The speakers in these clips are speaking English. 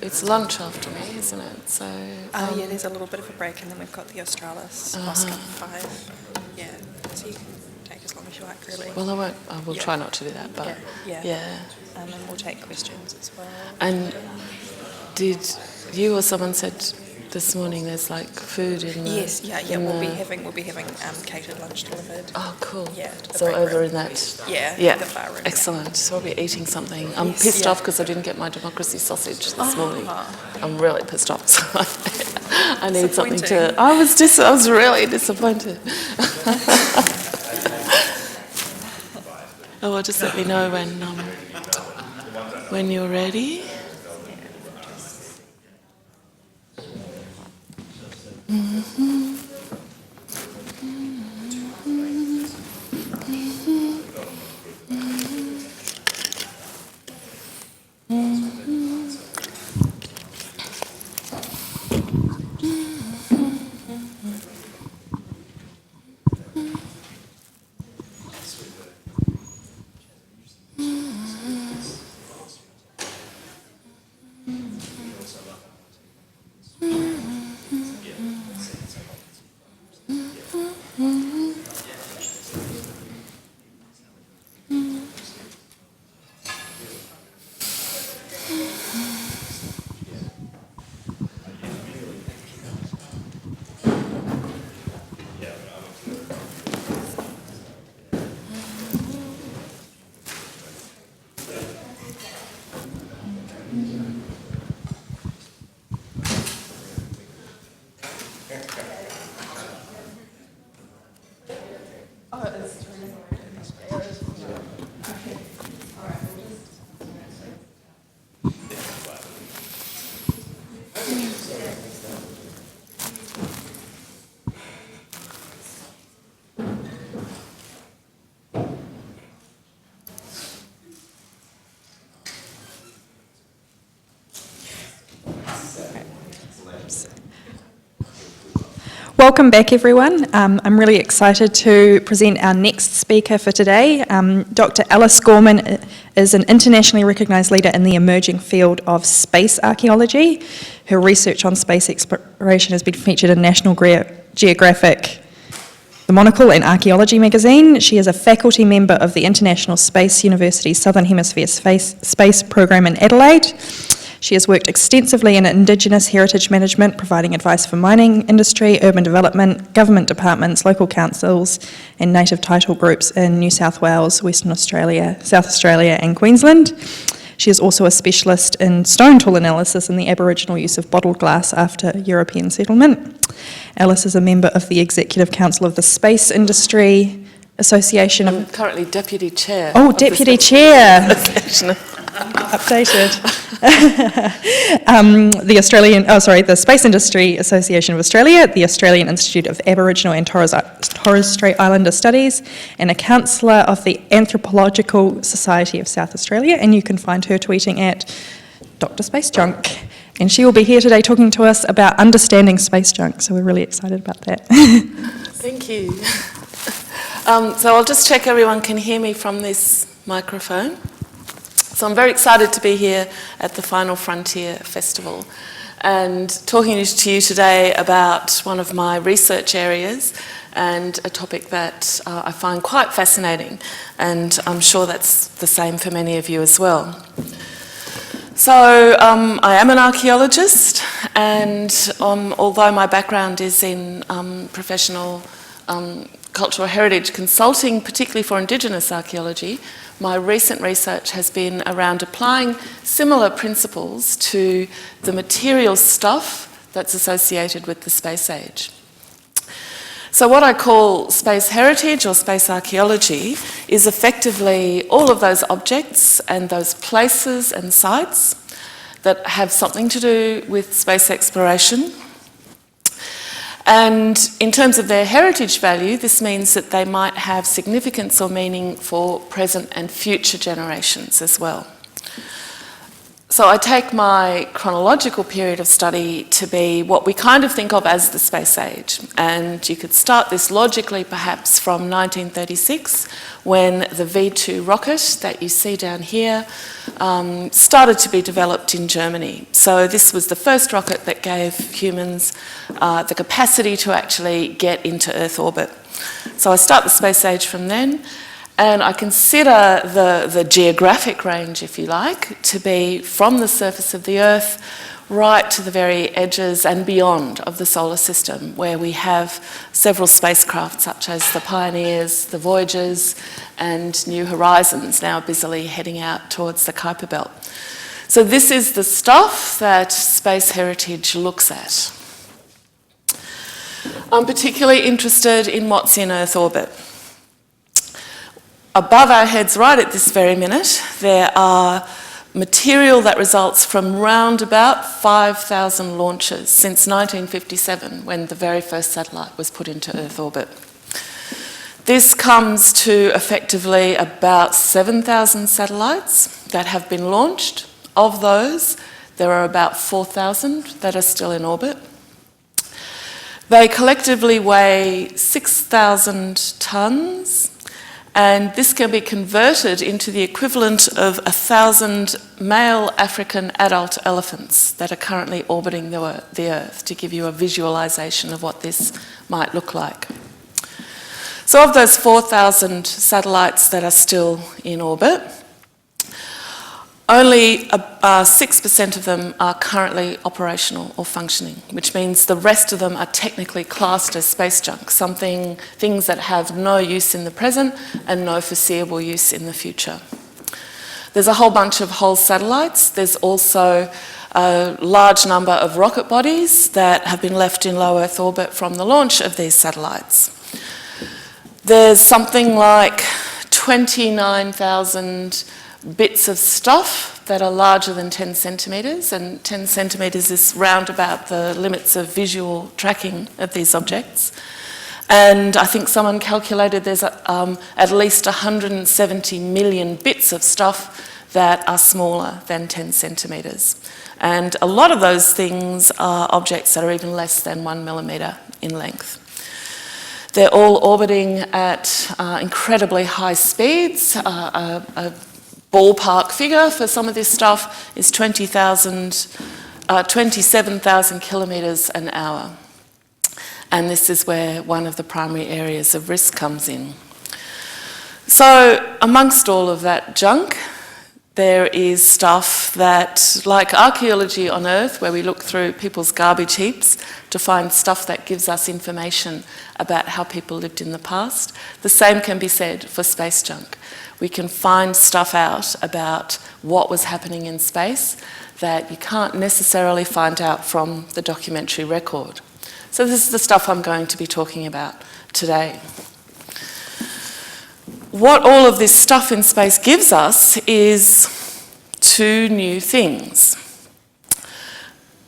it's lunch after me, isn't it? So. Yeah, there's a little bit of a break, and then we've got the Australis Oscar 5. Yeah, so you can take as long as you like, really. Well, I won't. I will try not to do that, but yeah. And we'll take questions as well. And did you or someone said this morning there's like food in the... Yes, we'll be having catered lunch delivered. Oh, cool. Yeah. So over in that... Yeah. The bar room. Excellent. So I'll be eating something. I'm pissed off because I didn't get my democracy sausage this morning. I'm really pissed off. So I need something to... I was really disappointed. Oh, well, just let me know when you're ready. Welcome back, everyone. I'm really excited to present our next speaker for today. Dr. Alice Gorman is an internationally recognised leader in the emerging field of space archaeology. Her research on space exploration has been featured in National Geographic, The Monocle, and Archaeology magazine. She is a faculty member of the International Space University Southern Hemisphere Space Program in Adelaide. She has worked extensively in Indigenous heritage management, providing advice for mining industry, urban development, government departments, local councils, and native title groups in New South Wales, Western Australia, South Australia, and Queensland. She is also a specialist in stone tool analysis and the Aboriginal use of bottled glass after European settlement. Alice is a member of the Executive Council of the Space Industry Association. I'm currently Deputy Chair. Oh, Deputy Chair. Updated. The Space Industry Association of Australia, the Australian Institute of Aboriginal and Torres Strait Islander Studies, and a counsellor of the Anthropological Society of South Australia, and you can find her tweeting at Dr. Space Junk. And she will be here today talking to us about understanding space junk, so we're really excited about that. Thank you. So I'll just check everyone can hear me from this microphone. So I'm very excited to be here at the Final Frontier Festival and talking to you today about one of my research areas and a topic that I find quite fascinating, and I'm sure that's the same for many of you as well. So I am an archaeologist, and although my background is in professional cultural heritage consulting, particularly for Indigenous archaeology, my recent research has been around applying similar principles to the material stuff that's associated with the space age. So what I call space heritage or space archaeology is effectively all of those objects and those places and sites that have something to do with space exploration. And in terms of their heritage value, this means that they might have significance or meaning for present and future generations as well. So I take my chronological period of study to be what we kind of think of as the space age. And you could start this logically perhaps from 1936, when the V2 rocket that you see down here started to be developed in Germany. So this was the first rocket that gave humans the capacity to actually get into Earth orbit. So I start the space age from then. And I consider the geographic range, if you like, to be from the surface of the Earth right to the very edges and beyond of the solar system, where we have several spacecraft such as the Pioneers, the Voyagers, and New Horizons now busily heading out towards the Kuiper Belt. So this is the stuff that Space Heritage looks at. I'm particularly interested in what's in Earth orbit. Above our heads right at this very minute, there are material that results from round about 5,000 launches since 1957, when the very first satellite was put into Earth orbit. This comes to effectively about 7,000 satellites that have been launched. Of those, there are about 4,000 that are still in orbit. They collectively weigh 6,000 tonnes, and this can be converted into the equivalent of 1,000 male African adult elephants that are currently orbiting the Earth, to give you a visualisation of what this might look like. So of those 4,000 satellites that are still in orbit, only 6% of them are currently operational or functioning, which means the rest of them are technically classed as space junk, things that have no use in the present and no foreseeable use in the future. There's a whole bunch of whole satellites. There's also a large number of rocket bodies that have been left in low Earth orbit from the launch of these satellites. There's something like 29,000 bits of stuff that are larger than 10 centimetres, and 10 centimetres is round about the limits of visual tracking of these objects. And I think someone calculated there's at least 170 million bits of stuff that are smaller than 10 centimetres. And a lot of those things are objects that are even less than 1 millimetre in length. They're all orbiting at incredibly high speeds. A ballpark figure for some of this stuff is 27,000 kilometres an hour. And this is where one of the primary areas of risk comes in. So amongst all of that junk, there is stuff that, like archaeology on Earth, where we look through people's garbage heaps to find stuff that gives us information about how people lived in the past, the same can be said for space junk. We can find stuff out about what was happening in space that you can't necessarily find out from the documentary record. So this is the stuff I'm going to be talking about today. What all of this stuff in space gives us is two new things.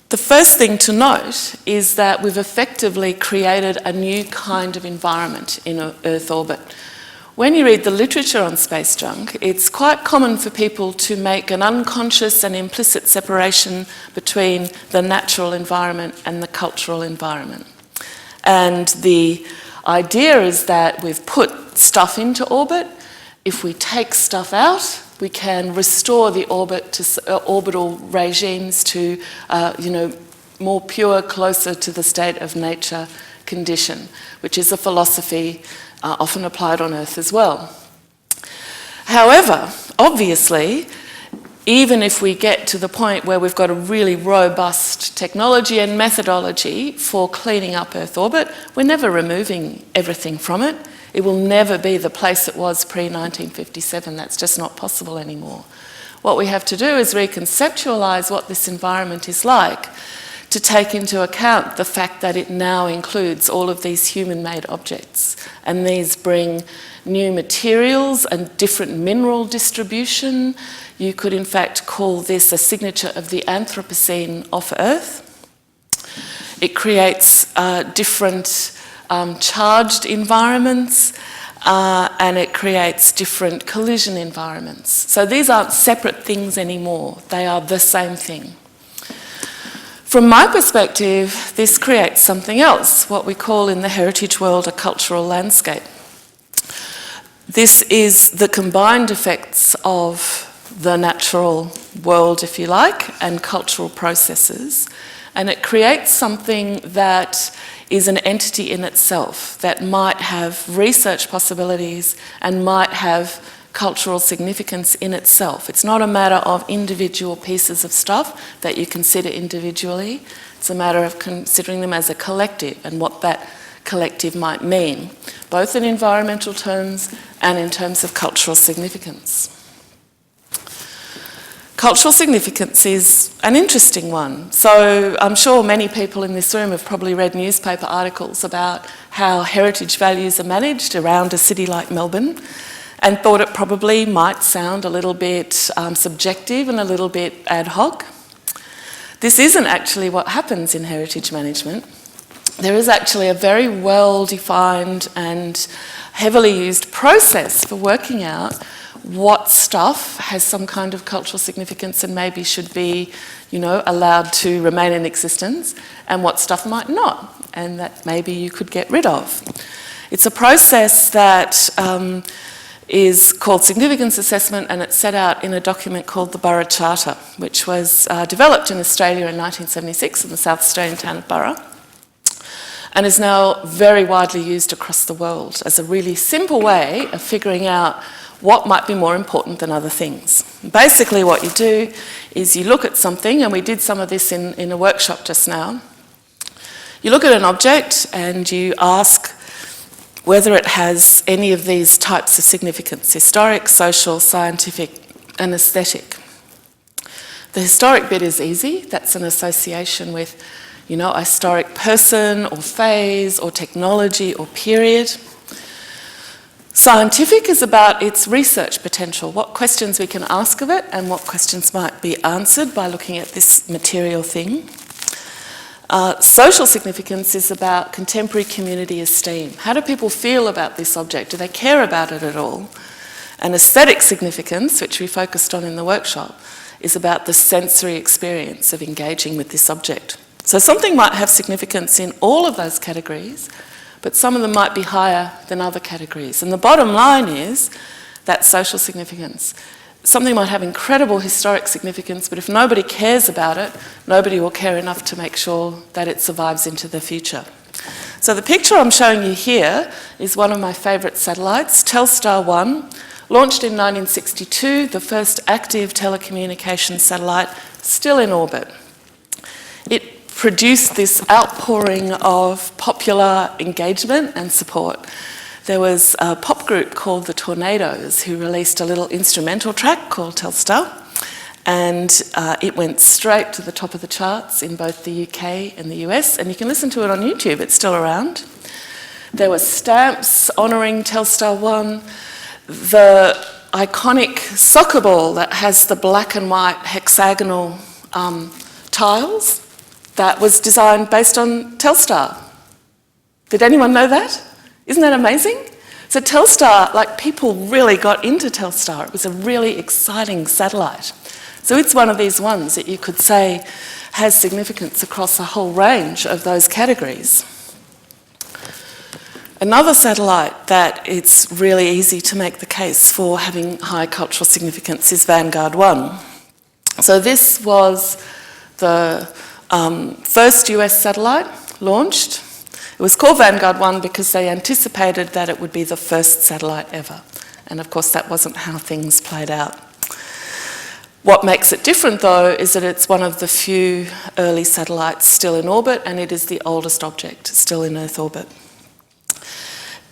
The first thing to note is that we've effectively created a new kind of environment in Earth orbit. When you read the literature on space junk, it's quite common for people to make an unconscious and implicit separation between the natural environment and the cultural environment. And the idea is that we've put stuff into orbit. If we take stuff out, we can restore the orbital regimes to, more pure, closer to the state of nature condition, which is a philosophy often applied on Earth as well. However, obviously, even if we get to the point where we've got a really robust technology and methodology for cleaning up Earth orbit, we're never removing everything from it. It will never be the place it was pre-1957. That's just not possible anymore. What we have to do is reconceptualise what this environment is like, to take into account the fact that it now includes all of these human-made objects. And these bring new materials and different mineral distribution. You could in fact call this a signature of the Anthropocene off Earth. It creates different charged environments. and it creates different collision environments. So these aren't separate things anymore, they are the same thing. From my perspective, this creates something else, what we call in the heritage world a cultural landscape. This is the combined effects of the natural world, if you like, and cultural processes, and it creates something that is an entity in itself, that might have research possibilities and might have cultural significance in itself. It's not a matter of individual pieces of stuff that you consider individually. It's a matter of considering them as a collective and what that collective might mean, both in environmental terms and in terms of cultural significance. Cultural significance is an interesting one. So I'm sure many people in this room have probably read newspaper articles about how heritage values are managed around a city like Melbourne, and thought it probably might sound a little bit subjective and a little bit ad hoc. This isn't actually what happens in heritage management. There is actually a very well-defined and heavily used process for working out what stuff has some kind of cultural significance and maybe should be, allowed to remain in existence, and what stuff might not, and that maybe you could get rid of. It's a process that is called significance assessment, and it's set out in a document called the Burra Charter, which was developed in Australia in 1976 in the South Australian town of Burra, and is now very widely used across the world as a really simple way of figuring out what might be more important than other things. Basically what you do is you look at something, and we did some of this in a workshop just now. You look at an object and you ask whether it has any of these types of significance: historic, social, scientific, and aesthetic. The historic bit is easy. That's an association with, a historic person or phase or technology or period. Scientific is about its research potential, what questions we can ask of it and what questions might be answered by looking at this material thing. Social significance is about contemporary community esteem. How do people feel about this object? Do they care about it at all? And aesthetic significance, which we focused on in the workshop, is about the sensory experience of engaging with this object. So something might have significance in all of those categories, but some of them might be higher than other categories. And the bottom line is that social significance. Something might have incredible historic significance, but if nobody cares about it, nobody will care enough to make sure that it survives into the future. So the picture I'm showing you here is one of my favourite satellites, Telstar 1, launched in 1962, the first active telecommunications satellite, still in orbit. It produced this outpouring of popular engagement and support. There was a pop group called the Tornadoes who released a little instrumental track called Telstar, and it went straight to the top of the charts in both the UK and the US, and you can listen to it on YouTube, it's still around. There were stamps honouring Telstar 1, the iconic soccer ball that has the black and white hexagonal tiles, that was designed based on Telstar. Did anyone know that? Isn't that amazing? So Telstar, people really got into Telstar. It was a really exciting satellite. So it's one of these ones that you could say has significance across a whole range of those categories. Another satellite that it's really easy to make the case for having high cultural significance is Vanguard 1. So this was the first US satellite launched. It was called Vanguard 1 because they anticipated that it would be the first satellite ever. And of course that wasn't how things played out. What makes it different though is that it's one of the few early satellites still in orbit, and it is the oldest object still in Earth orbit.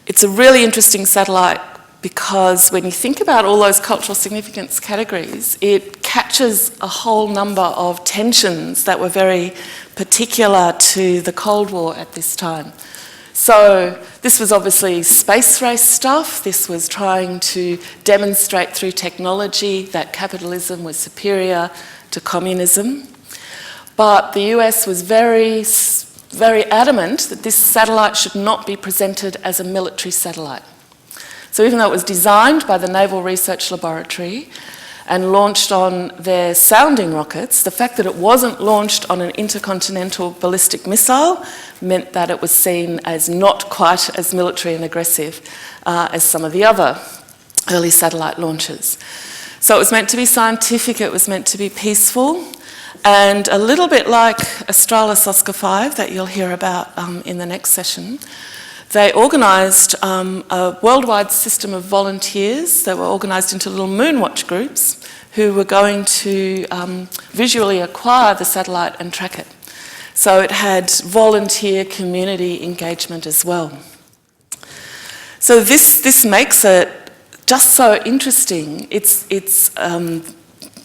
It's a really interesting satellite because when you think about all those cultural significance categories, it catches a whole number of tensions that were very particular to the Cold War at this time. So this was obviously space race stuff. This was trying to demonstrate through technology that capitalism was superior to communism. But the US was very adamant that this satellite should not be presented as a military satellite. So even though it was designed by the Naval Research Laboratory and launched on their sounding rockets, the fact that it wasn't launched on an intercontinental ballistic missile meant that it was seen as not quite as military and aggressive as some of the other early satellite launches. So it was meant to be scientific, it was meant to be peaceful, and a little bit like Australis Oscar 5 that you'll hear about in the next session, they organised a worldwide system of volunteers that were organised into little moonwatch groups who were going to visually acquire the satellite and track it. So it had volunteer community engagement as well. So this makes it just so interesting. It's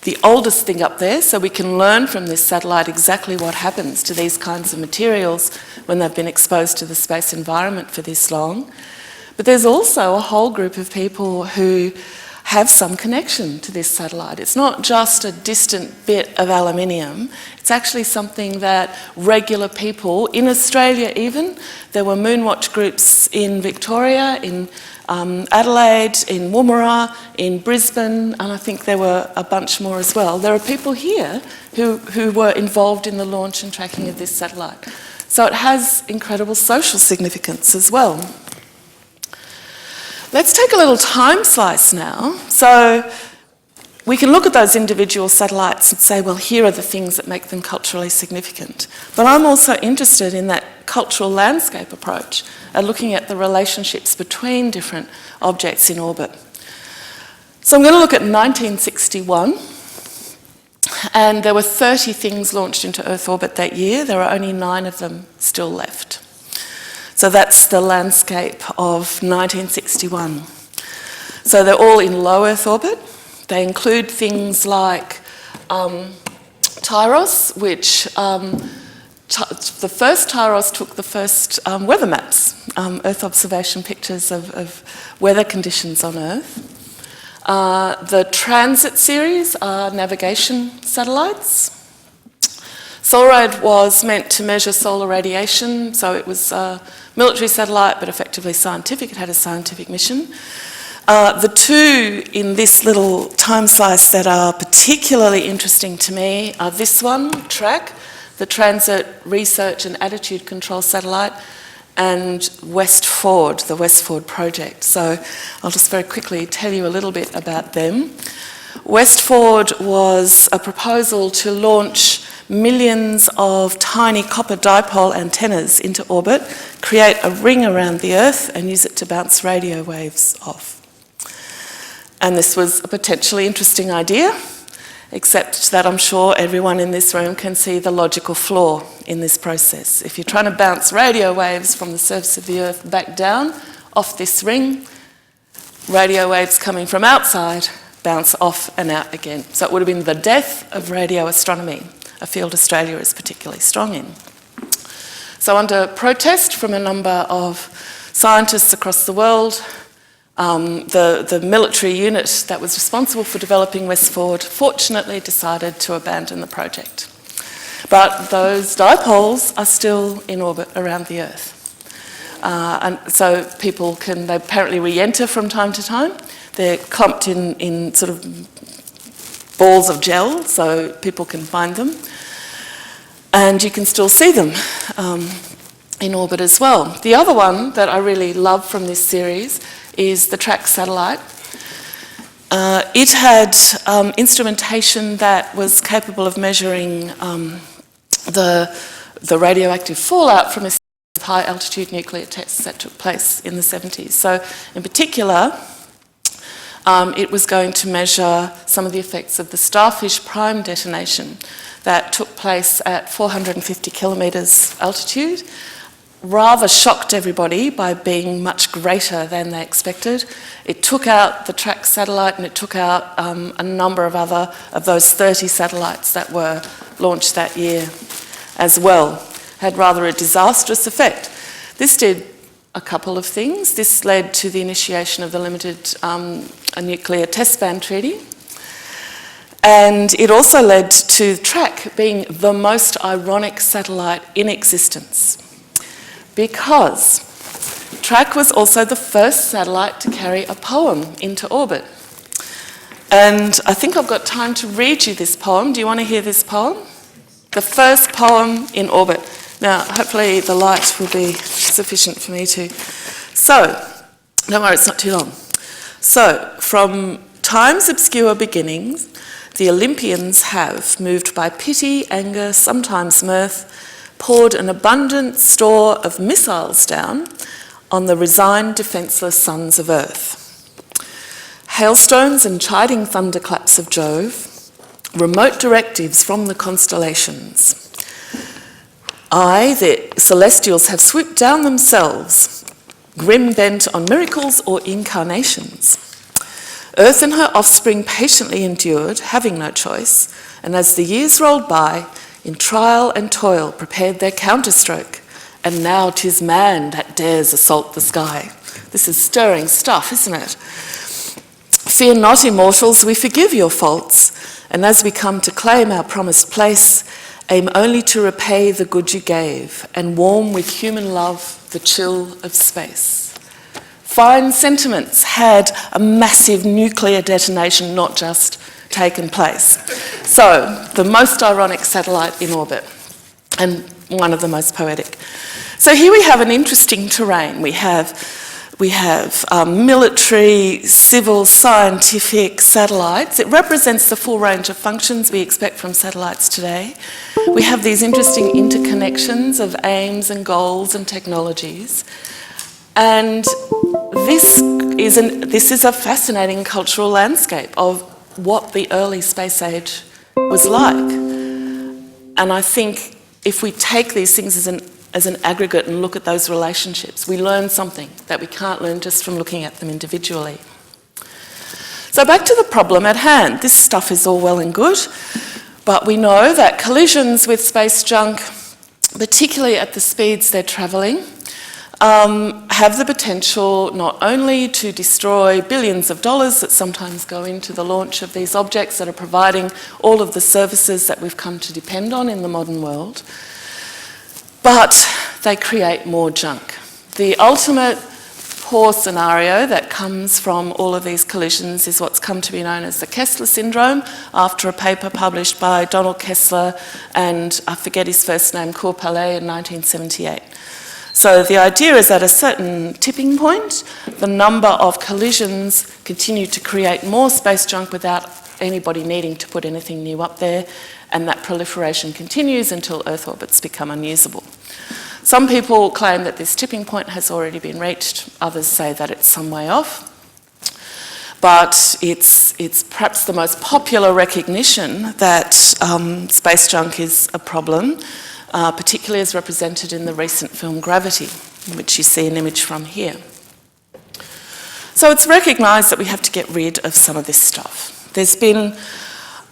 the oldest thing up there, so we can learn from this satellite exactly what happens to these kinds of materials when they've been exposed to the space environment for this long. But there's also a whole group of people who have some connection to this satellite. It's not just a distant bit of aluminium, it's actually something that regular people, in Australia even, there were moonwatch groups in Victoria, in Adelaide, in Woomera, in Brisbane, and I think there were a bunch more as well. There are people here who were involved in the launch and tracking of this satellite. So it has incredible social significance as well. Let's take a little time slice now. So we can look at those individual satellites and say, well, here are the things that make them culturally significant. But I'm also interested in that cultural landscape approach, looking at the relationships between different objects in orbit. So I'm going to look at 1961, and there were 30 things launched into Earth orbit that year. There are only 9 of them still left. So that's the landscape of 1961. So they're all in low Earth orbit. They include things like TIROS, which the first TIROS took the first weather maps, Earth observation pictures of weather conditions on Earth. The Transit series are navigation satellites. SOLRAD was meant to measure solar radiation, so it was a military satellite, but effectively scientific. It had a scientific mission. The two in this little time slice that are particularly interesting to me are this one, TRACK, the Transit Research and Attitude Control Satellite, and WestFord, the WestFord project. So I'll just very quickly tell you a little bit about them. WestFord was a proposal to launch millions of tiny copper dipole antennas into orbit, create a ring around the Earth and use it to bounce radio waves off. And this was a potentially interesting idea, except that I'm sure everyone in this room can see the logical flaw in this process. If you're trying to bounce radio waves from the surface of the Earth back down off this ring, radio waves coming from outside bounce off and out again. So it would have been the death of radio astronomy, a field Australia is particularly strong in. So under protest from a number of scientists across the world, the military unit that was responsible for developing WestFord fortunately decided to abandon the project. But those dipoles are still in orbit around the Earth. And so people can, they apparently re-enter from time to time. They're clumped in sort of balls of gel, so people can find them. And you can still see them in orbit as well. The other one that I really love from this series is the TRACK satellite. It had instrumentation that was capable of measuring the radioactive fallout from a series of high altitude nuclear tests that took place in the 70s. So in particular, it was going to measure some of the effects of the Starfish Prime detonation that took place at 450 kilometres altitude. Rather shocked everybody by being much greater than they expected. It took out the TRACK satellite and it took out a number of other of those 30 satellites that were launched that year as well. Had rather a disastrous effect. This did a couple of things. This led to the initiation of the Limited Nuclear Test Ban Treaty. And it also led to TRACK being the most ironic satellite in existence. Because Track was also the first satellite to carry a poem into orbit. And I think I've got time to read you this poem. Do you want to hear this poem? The first poem in orbit. Now, hopefully the light will be sufficient for me to. So, don't worry, it's not too long. So, from time's obscure beginnings, the Olympians have, moved by pity, anger, sometimes mirth, poured an abundant store of missiles down on the resigned, defenceless sons of Earth. Hailstones and chiding thunderclaps of Jove, remote directives from the constellations. Aye, the celestials have swooped down themselves, grim bent on miracles or incarnations. Earth and her offspring patiently endured, having no choice, and as the years rolled by, in trial and toil prepared their counterstroke, and now 'tis man that dares assault the sky. This is stirring stuff, isn't it? Fear not, immortals, we forgive your faults, and as we come to claim our promised place, aim only to repay the good you gave, and warm with human love the chill of space. Fine sentiments had a massive nuclear detonation not just taken place. So, the most ironic satellite in orbit, and one of the most poetic. So here we have an interesting terrain. We have military, civil, scientific satellites. It represents the full range of functions we expect from satellites today. We have these interesting interconnections of aims and goals and technologies. And this is a fascinating cultural landscape of what the early space age was like. And I think if we take these things as an aggregate and look at those relationships, we learn something that we can't learn just from looking at them individually. So back to the problem at hand. This stuff is all well and good, but we know that collisions with space junk, particularly at the speeds they're travelling, have the potential not only to destroy billions of dollars that sometimes go into the launch of these objects that are providing all of the services that we've come to depend on in the modern world, but they create more junk. The ultimate poor scenario that comes from all of these collisions is what's come to be known as the Kessler syndrome, after a paper published by Donald Kessler and, I forget his first name, Courpalais in 1978. So the idea is at a certain tipping point, the number of collisions continue to create more space junk without anybody needing to put anything new up there, and that proliferation continues until Earth orbits become unusable. Some people claim that this tipping point has already been reached, others say that it's some way off. But it's perhaps the most popular recognition that space junk is a problem, particularly as represented in the recent film Gravity, which you see an image from here. So it's recognised that we have to get rid of some of this stuff. There's been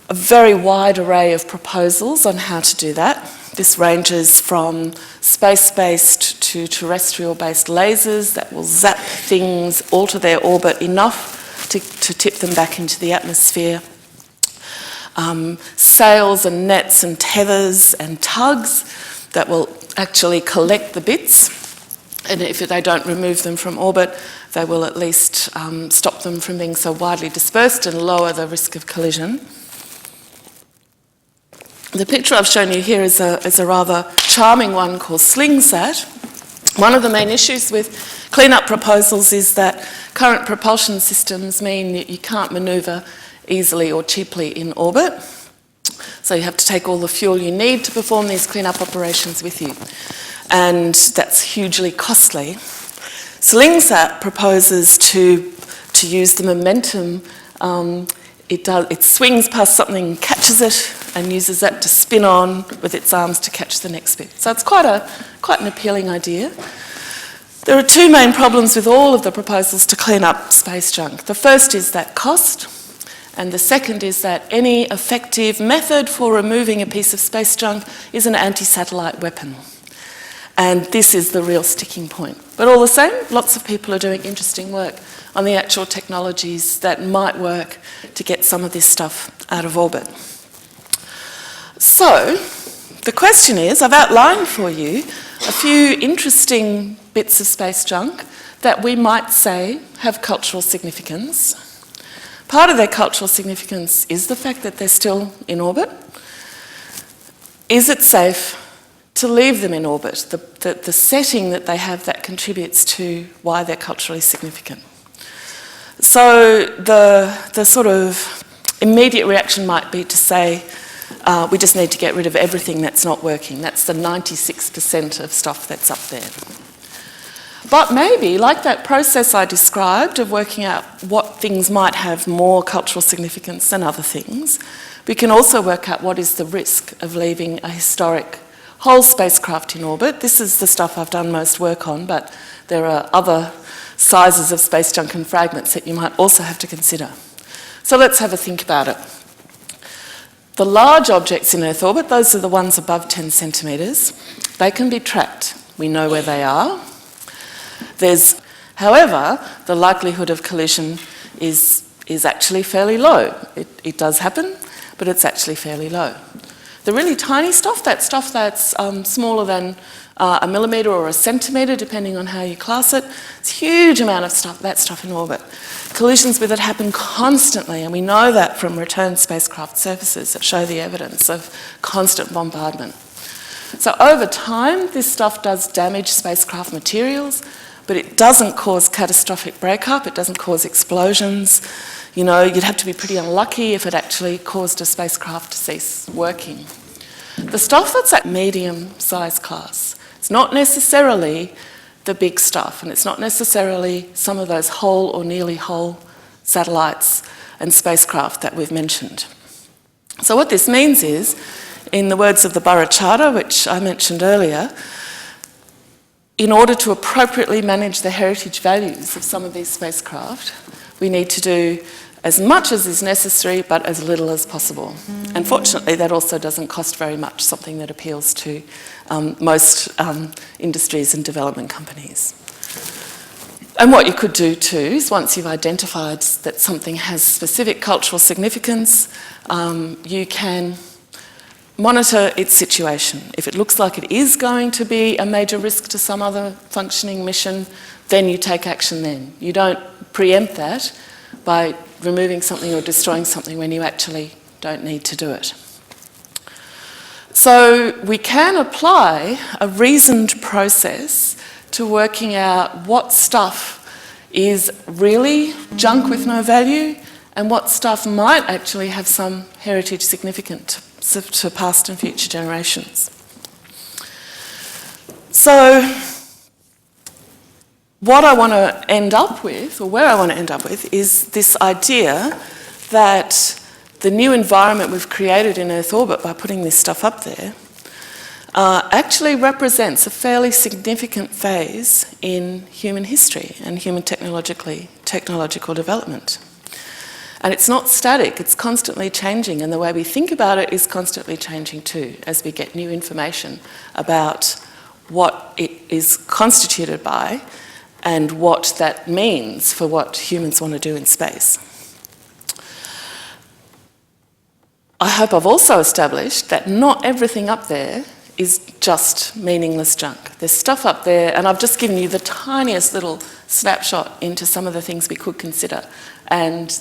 a very wide array of proposals on how to do that. This ranges from space-based to terrestrial-based lasers that will zap things, alter their orbit enough to tip them back into the atmosphere. Sails and nets and tethers and tugs that will actually collect the bits, and if they don't remove them from orbit, they will at least stop them from being so widely dispersed and lower the risk of collision. The picture I've shown you here is a rather charming one called SlingSat. One of the main issues with clean-up proposals is that current propulsion systems mean that you can't manoeuvre easily or cheaply in orbit. So you have to take all the fuel you need to perform these clean-up operations with you. And that's hugely costly. SlingSat proposes to use the momentum. It swings past something, catches it, and uses that to spin on with its arms to catch the next bit. So it's quite an appealing idea. There are two main problems with all of the proposals to clean up space junk. The first is that cost, and the second is that any effective method for removing a piece of space junk is an anti-satellite weapon. And this is the real sticking point. But all the same, lots of people are doing interesting work on the actual technologies that might work to get some of this stuff out of orbit. So, the question is, I've outlined for you a few interesting bits of space junk that we might say have cultural significance. Part of their cultural significance is the fact that they're still in orbit. Is it safe to leave them in orbit? The setting that they have that contributes to why they're culturally significant. So the sort of immediate reaction might be to say, we just need to get rid of everything that's not working. That's the 96% of stuff that's up there. But maybe, like that process I described of working out what things might have more cultural significance than other things, we can also work out what is the risk of leaving a historic whole spacecraft in orbit. This is the stuff I've done most work on, but there are other sizes of space junk and fragments that you might also have to consider. So let's have a think about it. The large objects in Earth orbit, those are the ones above 10 centimetres, they can be tracked. We know where they are. However, the likelihood of collision is actually fairly low. It does happen, but it's actually fairly low. The really tiny stuff, that stuff that's smaller than a millimetre or a centimetre, depending on how you class it, it's a huge amount of stuff, that stuff in orbit. Collisions with it happen constantly, and we know that from return spacecraft surfaces that show the evidence of constant bombardment. So over time, this stuff does damage spacecraft materials, but it doesn't cause catastrophic breakup, it doesn't cause explosions. You know, you'd have to be pretty unlucky if it actually caused a spacecraft to cease working. The stuff that's at medium size class, it's not necessarily the big stuff, and it's not necessarily some of those whole or nearly whole satellites and spacecraft that we've mentioned. So what this means is, in the words of the Borough Charter, which I mentioned earlier, in order to appropriately manage the heritage values of some of these spacecraft, we need to do as much as is necessary, but as little as possible. And fortunately, that also doesn't cost very much, something that appeals to most industries and development companies. And what you could do too is, once you've identified that something has specific cultural significance, you can monitor its situation. If it looks like it is going to be a major risk to some other functioning mission, then you take action then. You don't preempt that by removing something or destroying something when you actually don't need to do it. So we can apply a reasoned process to working out what stuff is really junk with no value and what stuff might actually have some heritage significance to past and future generations. So what I want to end up with, or where I want to end up with, is this idea that the new environment we've created in Earth orbit by putting this stuff up there actually represents a fairly significant phase in human history and human technological development. And it's not static, it's constantly changing, and the way we think about it is constantly changing too, as we get new information about what it is constituted by and what that means for what humans want to do in space. I hope I've also established that not everything up there is just meaningless junk. There's stuff up there, and I've just given you the tiniest little snapshot into some of the things we could consider. And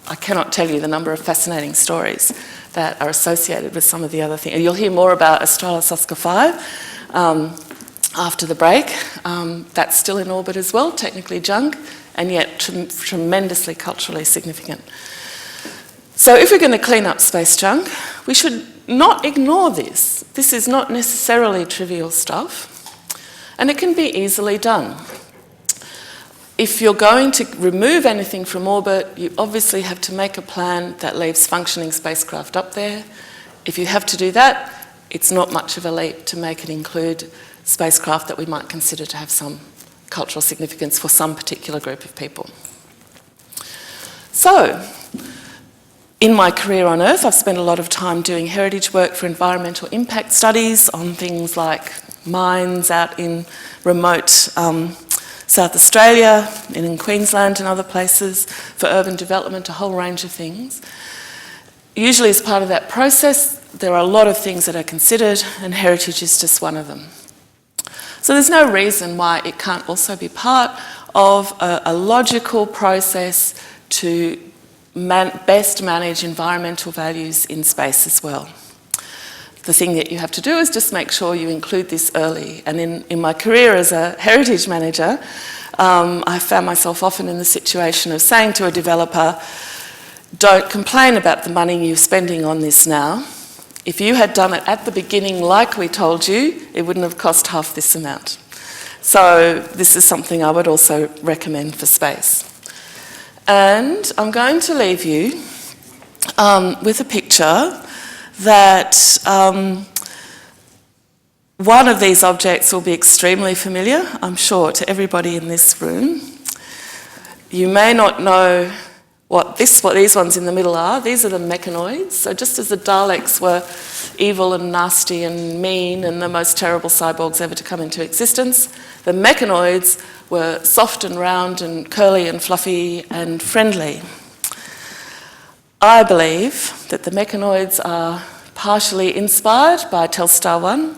I cannot tell you the number of fascinating stories that are associated with some of the other things. You'll hear more about Australis Oscar 5 after the break. That's still in orbit as well, technically junk, and yet tremendously culturally significant. So if we're going to clean up space junk, we should not ignore this. This is not necessarily trivial stuff, and it can be easily done. If you're going to remove anything from orbit, you obviously have to make a plan that leaves functioning spacecraft up there. If you have to do that, it's not much of a leap to make it include spacecraft that we might consider to have some cultural significance for some particular group of people. So, in my career on Earth, I've spent a lot of time doing heritage work for environmental impact studies on things like mines out in remote South Australia, in Queensland and other places, for urban development, a whole range of things. Usually as part of that process, there are a lot of things that are considered, and heritage is just one of them. So there's no reason why it can't also be part of a logical process to best manage environmental values in space as well. The thing that you have to do is just make sure you include this early. And in my career as a heritage manager, I found myself often in the situation of saying to a developer, don't complain about the money you're spending on this now. If you had done it at the beginning like we told you, it wouldn't have cost half this amount. So this is something I would also recommend for space. And I'm going to leave you with a picture that one of these objects will be extremely familiar, I'm sure, to everybody in this room. You may not know what these ones in the middle are. These are the mechanoids. So just as the Daleks were evil and nasty and mean and the most terrible cyborgs ever to come into existence, the mechanoids were soft and round and curly and fluffy and friendly. I believe that the mechanoids are partially inspired by Telstar 1,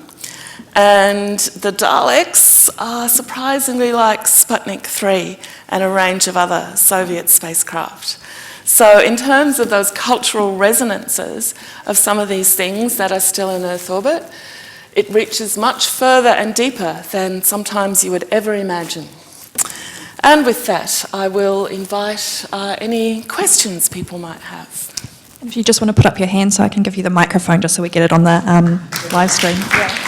and the Daleks are surprisingly like Sputnik 3 and a range of other Soviet spacecraft. So in terms of those cultural resonances of some of these things that are still in Earth orbit, it reaches much further and deeper than sometimes you would ever imagine. And with that, I will invite any questions people might have. If you just want to put up your hand so I can give you the microphone just so we get it on the live stream. Yeah.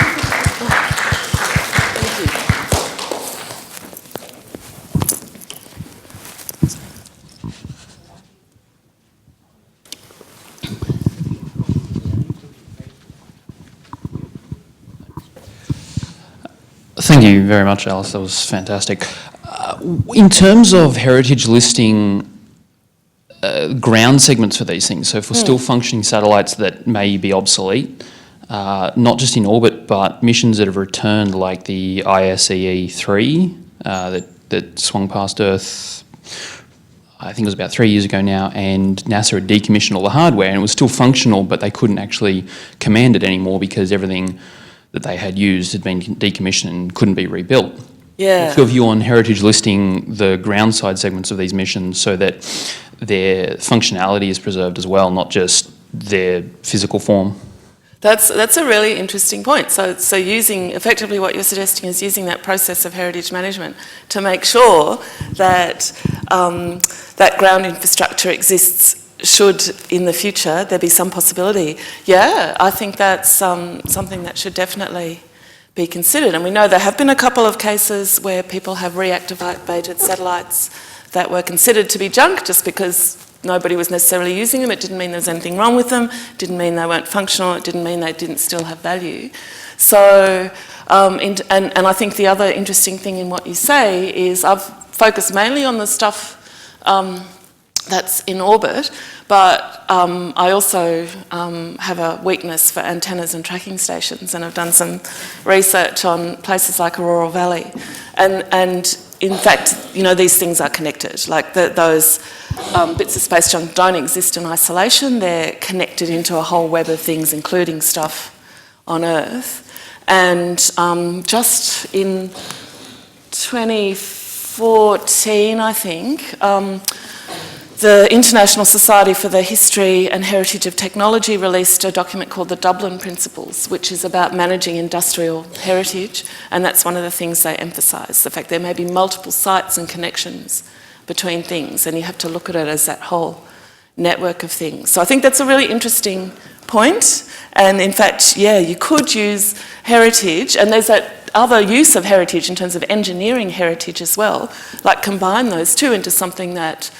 Thank you very much, Alice. That was fantastic. In terms of heritage listing ground segments for these things, so for still functioning satellites that may be obsolete, not just in orbit, but missions that have returned like the ISEE-3 that swung past Earth, I think it was about 3 years ago now, and NASA had decommissioned all the hardware and it was still functional, but they couldn't actually command it anymore because everything that they had used had been decommissioned and couldn't be rebuilt. Yeah. What's your view on heritage listing the ground side segments of these missions so that their functionality is preserved as well, not just their physical form? That's a really interesting point. So using, effectively what you're suggesting is using that process of heritage management to make sure that that ground infrastructure exists should in the future there be some possibility. Yeah, I think that's something that should definitely be considered. And we know there have been a couple of cases where people have reactivated satellites that were considered to be junk just because nobody was necessarily using them. It didn't mean there was anything wrong with them, didn't mean they weren't functional, it didn't mean they didn't still have value. So, and I think the other interesting thing in what you say is I've focused mainly on the stuff that's in orbit, but I also have a weakness for antennas and tracking stations, and I've done some research on places like Aurora Valley. And in fact, you know, these things are connected. Like those bits of space junk don't exist in isolation. They're connected into a whole web of things, including stuff on Earth. And just in 2014, I think, the International Society for the History and Heritage of Technology released a document called the Dublin Principles, which is about managing industrial heritage, and that's one of the things they emphasise, the fact there may be multiple sites and connections between things, and you have to look at it as that whole network of things. So I think that's a really interesting point, and in fact, yeah, you could use heritage, and there's that other use of heritage in terms of engineering heritage as well, like combine those two into something that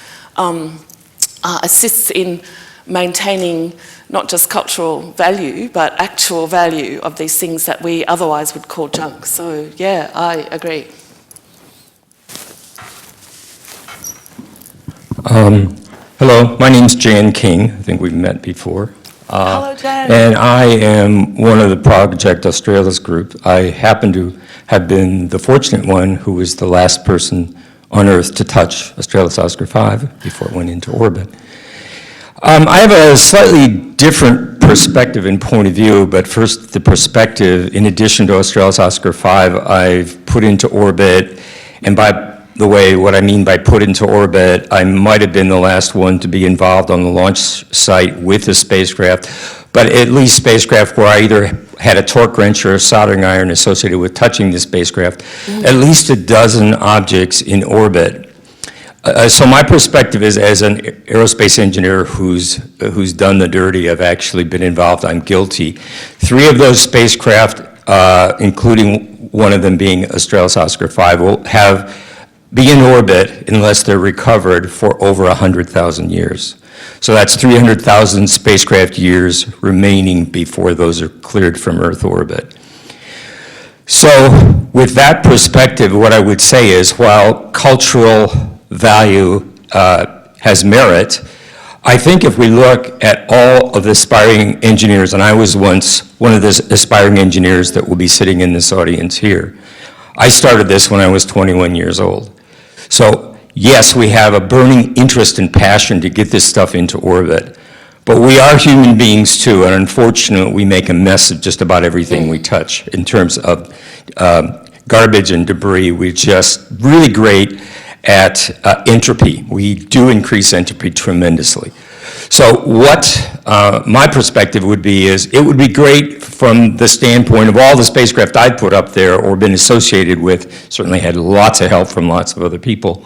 assists in maintaining not just cultural value, but actual value of these things that we otherwise would call junk. So, yeah, I agree. Hello, my name's Jan King. I think we've met before. Hello, Jan. And I am one of the Project Australis group. I happen to have been the fortunate one who was the last person on Earth to touch Australis Oscar 5 before it went into orbit. I have a slightly different perspective and point of view, but first the perspective. In addition to Australis Oscar 5, I've put into orbit, and by the way, what I mean by put into orbit, I might have been the last one to be involved on the launch site with a spacecraft, but at least spacecraft where I either had a torque wrench or a soldering iron associated with touching the spacecraft, at least a dozen objects in orbit. So my perspective is, as an aerospace engineer who's done the dirty, I've actually been involved, I'm guilty. 3 of those spacecraft, including one of them being Australis Oscar 5, will be in orbit unless they're recovered for over 100,000 years. So that's 300,000 spacecraft years remaining before those are cleared from Earth orbit. So with that perspective, what I would say is, while cultural value has merit, I think if we look at all of the aspiring engineers, and I was once one of the aspiring engineers that will be sitting in this audience here. I started this when I was 21 years old. So yes, we have a burning interest and passion to get this stuff into orbit, but we are human beings too, and unfortunately we make a mess of just about everything we touch in terms of garbage and debris. We're just really great at entropy. We do increase entropy tremendously. So what my perspective would be is, it would be great from the standpoint of all the spacecraft I'd put up there or been associated with, certainly had lots of help from lots of other people.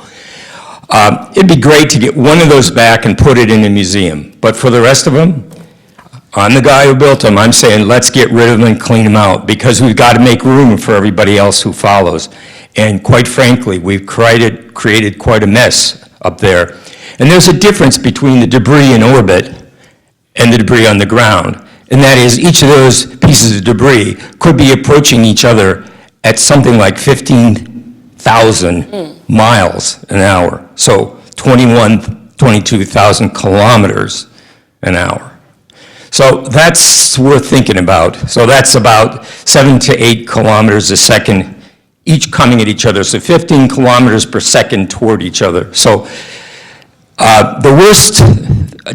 It'd be great to get one of those back and put it in a museum. But for the rest of them, I'm the guy who built them. I'm saying let's get rid of them and clean them out, because we've got to make room for everybody else who follows. And quite frankly, we've created quite a mess up there. And there's a difference between the debris in orbit and the debris on the ground. And that is, each of those pieces of debris could be approaching each other at something like 15,000 miles an hour. So 22,000 kilometers an hour. So that's worth thinking about. So that's about 7 to 8 kilometers a second, each coming at each other, so 15 kilometers per second toward each other. So the worst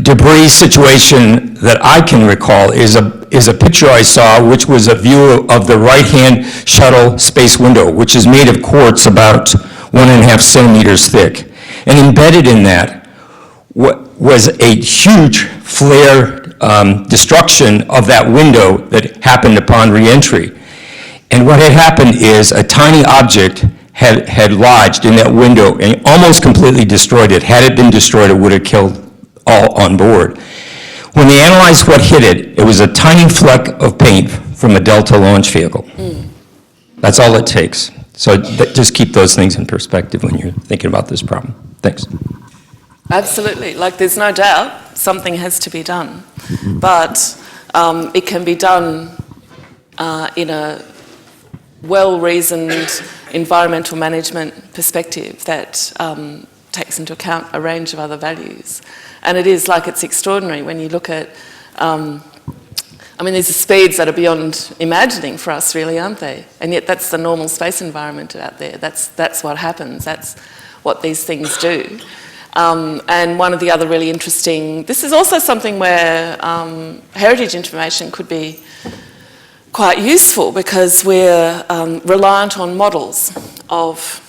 debris situation that I can recall is a picture I saw, which was a view of the right-hand shuttle space window, which is made of quartz about 1.5 centimeters thick. And embedded in that was a huge flare destruction of that window that happened upon re-entry. And what had happened is a tiny object had lodged in that window and almost completely destroyed it. Had it been destroyed, it would have killed all on board. When they analyzed what hit it, it was a tiny fleck of paint from a Delta launch vehicle. That's all it takes. So just keep those things in perspective when you're thinking about this problem. Thanks. Absolutely. Like, there's no doubt something has to be done. But it can be done in a well-reasoned environmental management perspective that takes into account a range of other values. And it is, like, it's extraordinary when you look at, I mean, these are speeds that are beyond imagining for us, really, aren't they? And yet that's the normal space environment out there. That's what happens. That's what these things do. And one of the other really interesting, this is also something where heritage information could be quite useful, because we're reliant on models of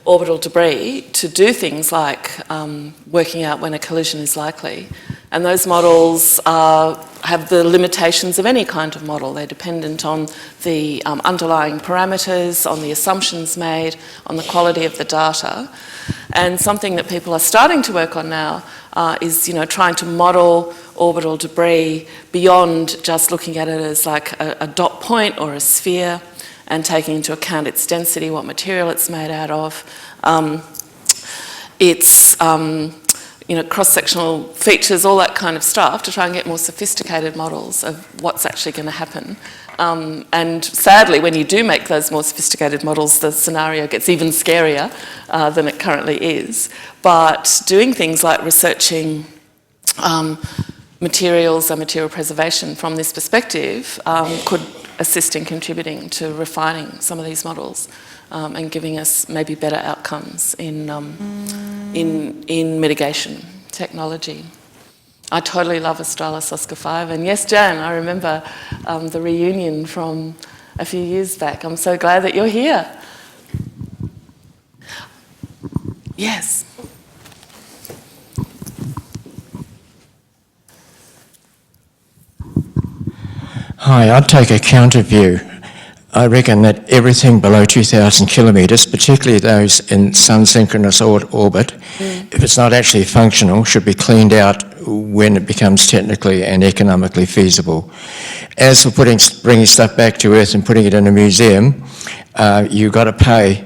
orbital debris to do things like working out when a collision is likely. And those models have the limitations of any kind of model. They're dependent on the underlying parameters, on the assumptions made, on the quality of the data. And something that people are starting to work on now is, trying to model orbital debris beyond just looking at it as like a dot point or a sphere, and taking into account its density, what material it's made out of, its cross-sectional features, all that kind of stuff, to try and get more sophisticated models of what's actually going to happen. And sadly, when you do make those more sophisticated models, the scenario gets even scarier than it currently is. But doing things like researching materials and material preservation from this perspective could assist in contributing to refining some of these models and giving us maybe better outcomes in mitigation technology. I totally love Australis Oscar 5. And yes, Jan, I remember the reunion from a few years back. I'm so glad that you're here. Yes. Hi, I'd take a counter view. I reckon that everything below 2,000 kilometres, particularly those in sun-synchronous orbit, if it's not actually functional, should be cleaned out when it becomes technically and economically feasible. As for bringing stuff back to Earth and putting it in a museum, you've got to pay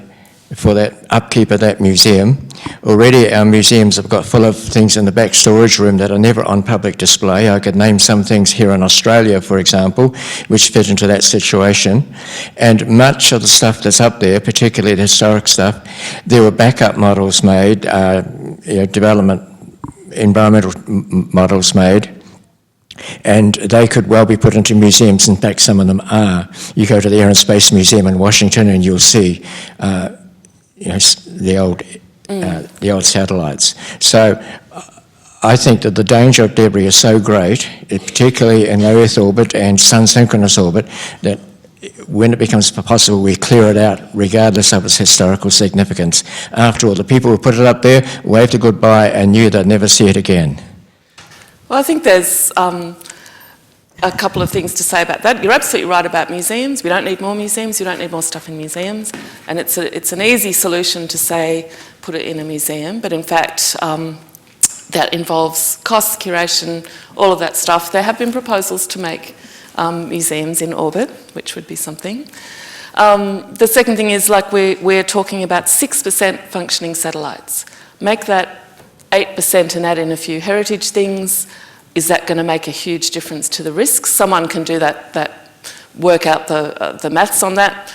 for that upkeep of that museum. Already our museums have got full of things in the back storage room that are never on public display. I could name some things here in Australia, for example, which fit into that situation. And much of the stuff that's up there, particularly the historic stuff, there were backup models made, development, environmental models made, and they could well be put into museums. In fact, some of them are. You go to the Air and Space Museum in Washington and you'll see the old satellites. So I think that the danger of debris is so great, particularly in low Earth orbit and sun-synchronous orbit, that when it becomes possible, we clear it out regardless of its historical significance. After all, the people who put it up there waved a goodbye and knew they'd never see it again. Well, I think there's a couple of things to say about that. You're absolutely right about museums. We don't need more museums. You don't need more stuff in museums. And it's an easy solution to say, put it in a museum. But in fact, that involves costs, curation, all of that stuff. There have been proposals to make museums in orbit, which would be something. The second thing is, like, we're talking about 6% functioning satellites. Make that 8% and add in a few heritage things. Is that going to make a huge difference to the risks? Someone can do that work out the maths on that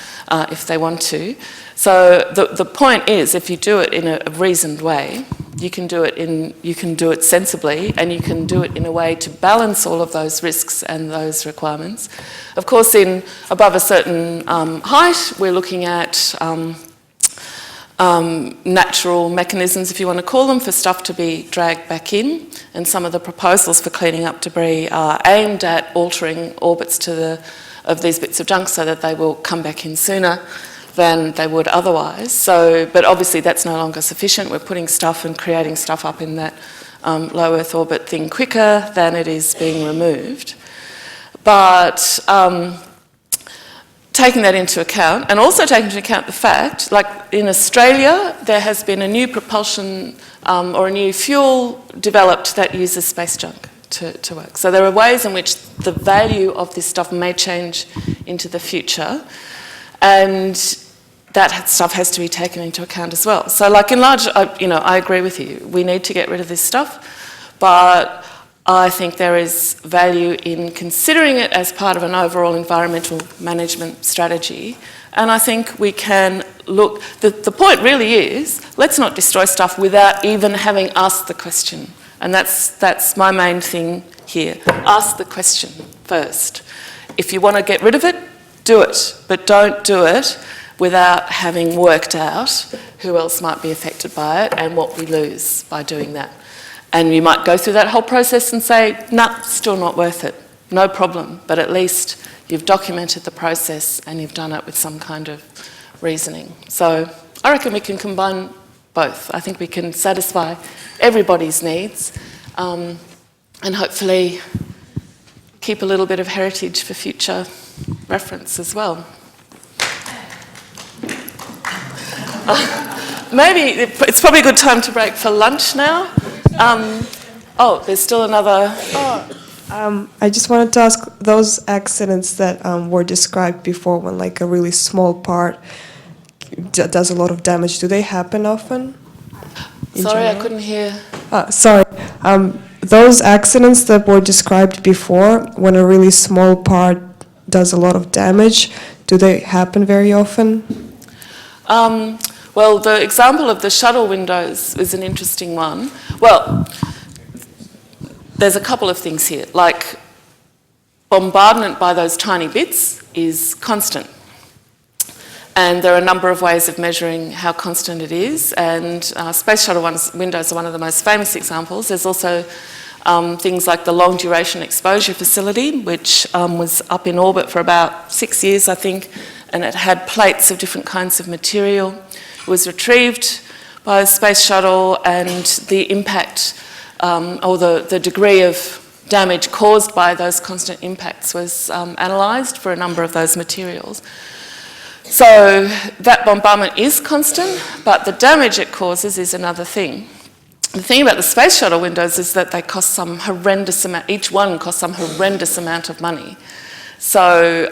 if they want to. So the point is, if you do it in a reasoned way, you can do it sensibly, and you can do it in a way to balance all of those risks and those requirements. Of course, above a certain height, we're looking at natural mechanisms, if you want to call them, for stuff to be dragged back in, and some of the proposals for cleaning up debris are aimed at altering orbits of these bits of junk so that they will come back in sooner than they would otherwise. So, but obviously that's no longer sufficient. We're putting stuff and creating stuff up in that low Earth orbit thing quicker than it is being removed. But taking that into account, and also taking into account the fact, like in Australia, there has been a new propulsion or a new fuel developed that uses space junk to work. So there are ways in which the value of this stuff may change into the future, and that stuff has to be taken into account as well. So, like, in large, I agree with you. We need to get rid of this stuff, but I think there is value in considering it as part of an overall environmental management strategy. And I think we can look, the point really is, let's not destroy stuff without even having asked the question. And that's my main thing here. Ask the question first. If you want to get rid of it, do it. But don't do it without having worked out who else might be affected by it and what we lose by doing that. And you might go through that whole process and say, nah, still not worth it. No problem. But at least you've documented the process and you've done it with some kind of reasoning. So I reckon we can combine both. I think we can satisfy everybody's needs and hopefully keep a little bit of heritage for future reference as well. Maybe it's probably a good time to break for lunch now. There's still another... I just wanted to ask, those accidents that were described before, when like a really small part does a lot of damage, do they happen often? Sorry, I couldn't hear. Sorry. Those accidents that were described before, when a really small part does a lot of damage, do they happen very often? Well, the example of the shuttle windows is an interesting one. Well, there's a couple of things here. Like, bombardment by those tiny bits is constant. And there are a number of ways of measuring how constant it is. And Space Shuttle windows are one of the most famous examples. There's also things like the Long Duration Exposure Facility, which was up in orbit for about 6 years, I think, and it had plates of different kinds of material. It was retrieved by the Space Shuttle, and the impact or the degree of damage caused by those constant impacts was analysed for a number of those materials. So that bombardment is constant, but the damage it causes is another thing. The thing about the Space Shuttle windows is that they cost some horrendous amount, each one costs some horrendous amount of money. So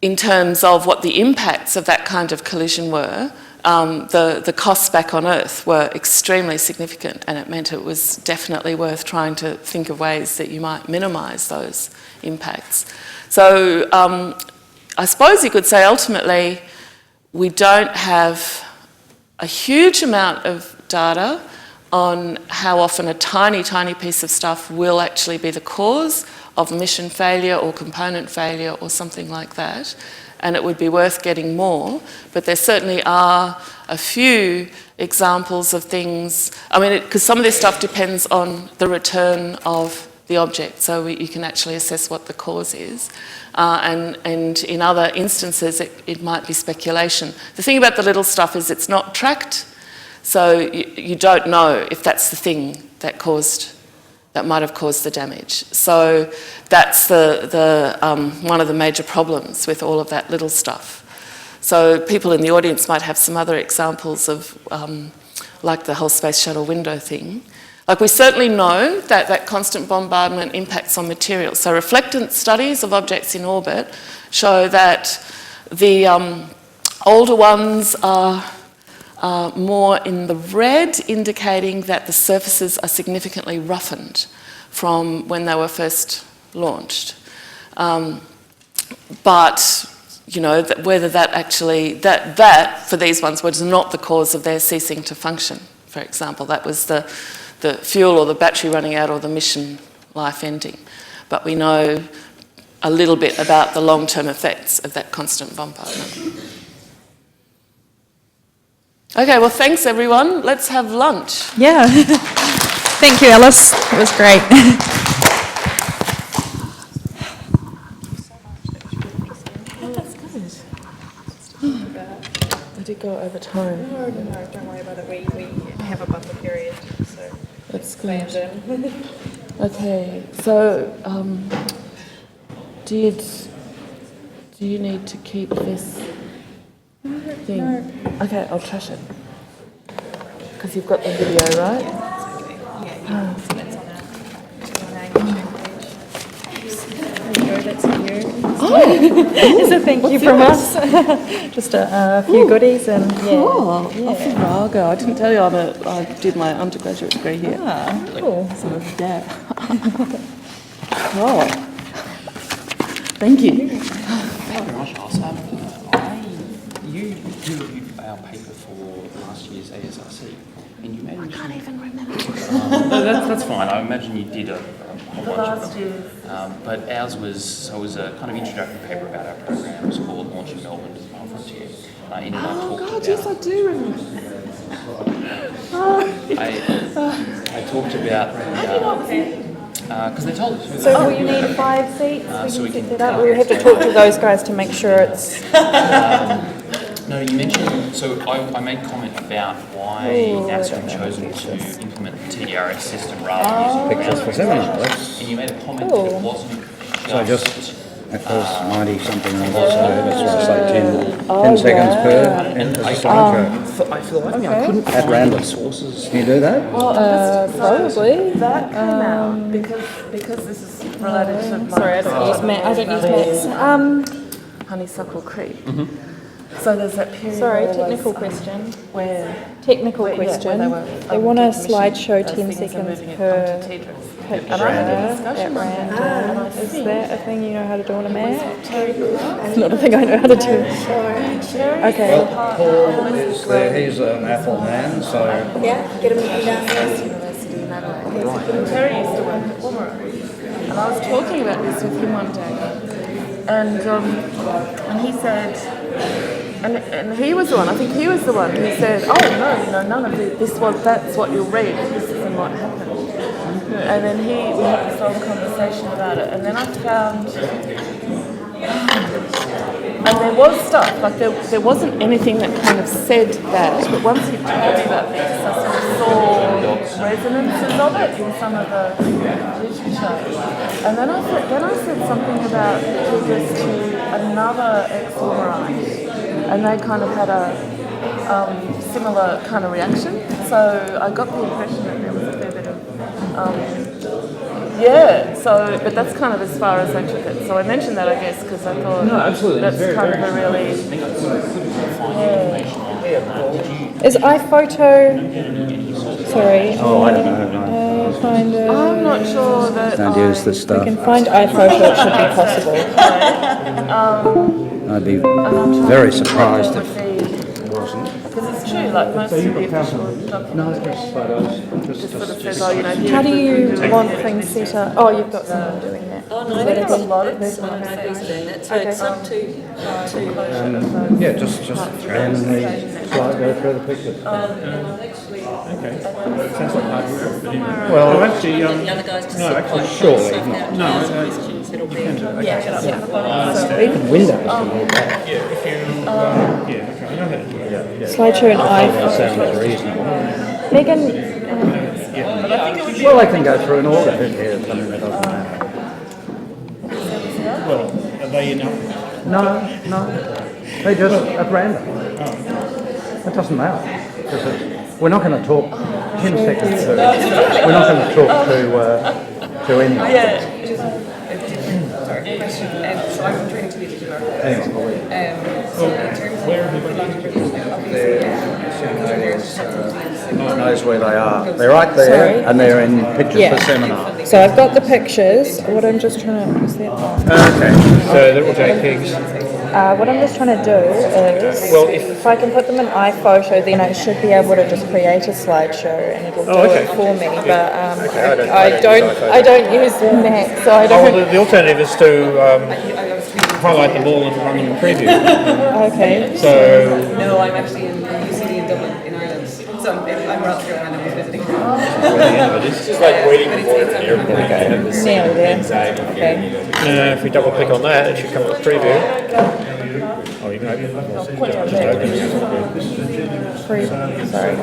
in terms of what the impacts of that kind of collision were, the costs back on Earth were extremely significant, and it meant it was definitely worth trying to think of ways that you might minimise those impacts. So I suppose you could say ultimately we don't have a huge amount of data on how often a tiny, tiny piece of stuff will actually be the cause of mission failure or component failure or something like that. And it would be worth getting more, but there certainly are a few examples of things. I mean, because some of this stuff depends on the return of the object, so you can actually assess what the cause is. And in other instances, it might be speculation. The thing about the little stuff is it's not tracked, so you don't know if that's the thing that might have caused the damage. So that's one of the major problems with all of that little stuff. So people in the audience might have some other examples of, like the whole Space Shuttle window thing. Like, we certainly know that constant bombardment impacts on materials. So reflectance studies of objects in orbit show that the older ones are more in the red, indicating that the surfaces are significantly roughened from when they were first launched. But, you know, whether that actually, that for these ones was not the cause of their ceasing to function, for example. That was the fuel or the battery running out or the mission life ending. But we know a little bit about the long-term effects of that constant bombardment. Okay, well, thanks everyone. Let's have lunch. Yeah. Thank you, Alice. It was great. I did go over time. No, don't worry about it. We have a buffer period, so That's good. Okay, so do you need to keep this thing? No. Okay, I'll trash it. Because you've got the video, right? That's for you. It's a thank you from us. Just a few goodies and Oh, off in Raga. I didn't tell you I did my undergraduate degree here. Cool. So, yeah. Oh. Thank you. Thank you very much, Alice. You reviewed our paper for last year's ASRC, and you made a Can't even remember. No, that's fine. I imagine you did a whole bunch last of them. But ours was a kind of introductory paper about our program. It was called Launching Melbourne to the Mile Frontier. I ended up talking about... Yes, I do remember. I talked about... Because they told us. So will you need 5 seats? so we can set that up. We have to talk to those guys to make sure it's... No, you mentioned, so I made comment about why NASA had chosen to implement the TDRS system rather than using Pictures for seminars. and you made a comment that it wasn't So just, it was 90 something on so that's what I say 10 seconds per as a slideshow. I feel like I couldn't At find random. any sources. Can you do that? Probably. That came out because this is related to my Sorry, I don't use Max. Honeysuckle Creek. So there's that period. Sorry, where there was, technical question. Where Technical where question. they were, They want a decommissioning slideshow those 10 things and seconds moving it per onto Tidras. picture And I had a discussion at on that, and I random. Is think that a thing you know how to do on a Mac? It's not a thing I know how to do. Okay. He's an Apple man, so University in Adelaide. Terry used to work at Woomera. And I was talking about this with him one day. And he said, And he was the one, I think he was the one who said, oh no, none of that's what you'll read, this isn't what happened. And then we had this long conversation about it, and then I found, and there was stuff, like there wasn't anything that kind of said that, but once he told me about this, I sort of saw resonances of it in some of the literature. And then I said something about this to another ex-Ormerite, and they kind of had a similar kind of reaction. So I got the impression that there was a fair bit of, but that's kind of as far as I took it. So I mentioned that, I guess, because I thought that's kind of a really... Is iPhoto... Sorry. Oh, I don't know. Find a... I'm not sure that Don't use this We stuff. can find iPhoto, it should be possible. I'd be very surprised if it wasn't. Because it's true, like most of the official documents just sort of says, oh, you know... How do you want things set up? Oh, you've got someone doing that. Oh, no, I think there's a lot of people doing that. So it's up to yeah, just randomly go through the pictures. well, actually, the other guys just sit quite surely close not. out, ask questions, it'll be... Even Windows can do that. Slideshow and That iPhoto. sounds reasonable. Megan, Well, they can go through an order. Who cares? I mean, it doesn't matter. Well, are they enough? No. They just at random. It doesn't matter. We're not going to talk 10 seconds to... We're not going to talk to anyone. So I'm training to be a teacher. Anyway. Where have you been? Knows where they are. They're right there, Sorry. and they're in pictures for seminar. so I've got the pictures. What I'm just trying to... Is that... Okay. So they're all JPEGs. What I'm just trying to do is, Well, if I can put them in iPhoto, then I should be able to just create a slideshow and it'll do okay. it for me. But I don't use Mac, so I don't. The alternative is to highlight the ball and run in preview. Okay. So No, I'm actually in UCD in Dublin, in Ireland. So I'm rather sure and I was visiting. it's just like waiting for an airport. Nearly there. Okay. If we double click on that, it should come up with preview. Oh, you can open it. Free. Sorry.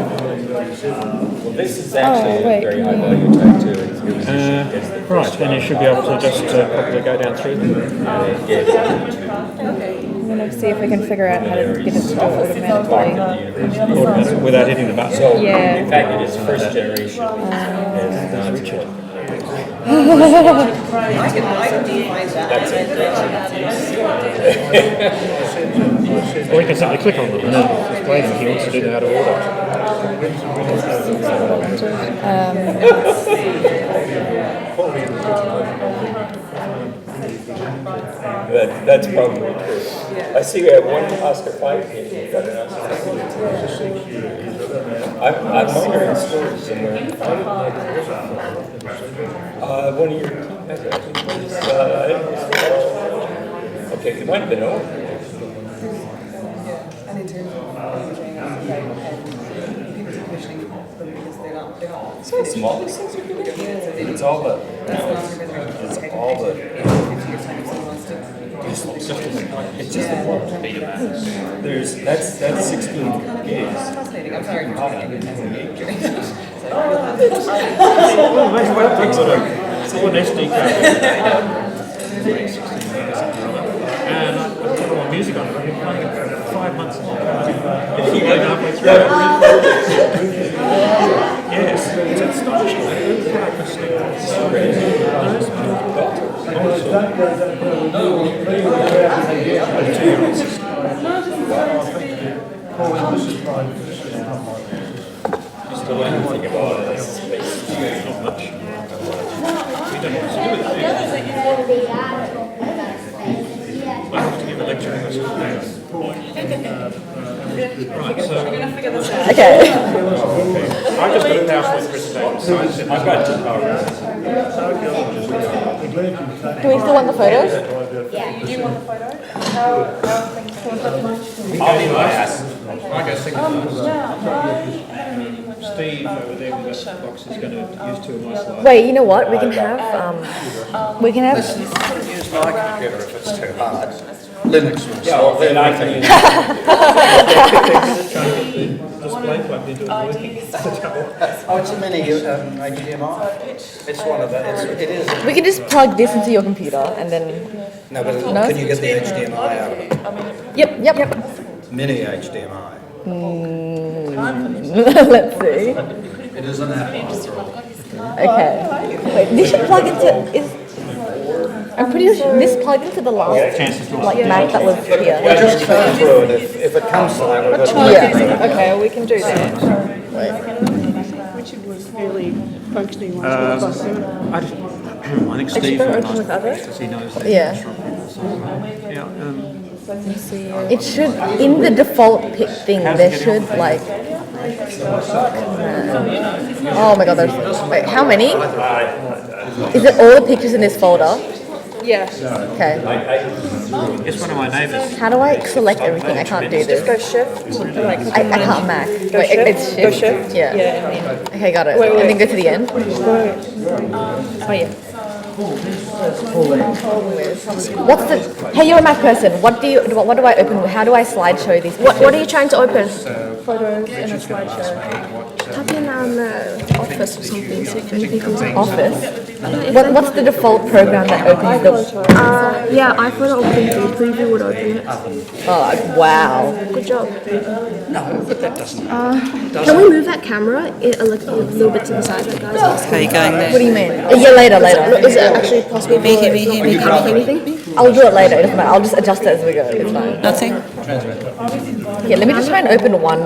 This is actually wait, a very high can value type too. Right, and you should be able to just probably go down through them. I'm going to see if we can figure out how to get it to do it automatically. Automatic, without hitting the button. So, Yeah. in fact, it is first generation. I can define that. Or you can simply click on them and then explain if he wants to do that out of order. That's probably true. I see we have one Oscar 5 page. We've got an Oscar 5 page. I'm wondering stories somewhere. One of your team has it. Okay, it might have been over. And in terms of commissioning them because they're not So small these things are doing. It's all the. It's all the. It's just the that's 16 gigs. fascinating. I'm sorry. What an SD card. And I put all my music on it. I've been playing it for 5 months. Halfway through. Yes, it's astonishing. Still anything about it. Space. Not much. We don't know what to do with it. I have to give a lecture in this. Right, so Okay. I've just got a PowerPoint presentation. I've got 2 PowerPoints. Do we still want the photos? Do you want the photo? I'll be last. I go second last. Steve over there with that box is going to use two of my slides. Wait, you know what? We can have. We can have. Use my computer if it's too hard. Linux will Yeah, well, then I can use Display plugged into it. Oh, it's a mini HDMI. It's one of the, it is. We can just plug this into your computer and then. No, but No? can you get the HDMI out of it? Yep. Mini HDMI. Let's see. It is an Apple. Okay. Wait, this should plug into. I'm pretty sure this plugged into the last Mac that was here. Well, just turn through it if it comes to that. We've got Yeah. Okay, we can do that. Richard was fairly functioning I think Steve Steve will open with others? because he knows that. Yeah. Yeah. It should, in the default pick thing, there should like. Oh my god, there's. Wait, how many? Is it all the pictures in this folder? Yeah. Okay. It's one of my neighbours. How do I select everything? I can't do this. Go shift. Like, I can't Mac. Wait, shift? it's shift. Go shift? Yeah. Yeah, and then- Okay, got it. Wait. And then go to the end. Oh yeah. What's the? Hey, you're a Mac person. What do I open? How do I slideshow these? What are you trying to open? Photos and a slideshow. Type in Office or something, see if anything comes up. Office. What's the default program that opens the? Yeah, iPhone will open the preview would open it. Oh, wow. Good job. No, but that doesn't. Can we move that camera a little bit to the side, like guys? How are you going there? What do you mean? Yeah, later. Is it actually possible for Here, it here, not here, to have anything? I'll do it later. It doesn't matter. I'll just adjust it as we go. It's fine. Nothing? Yeah, let me just try and open one.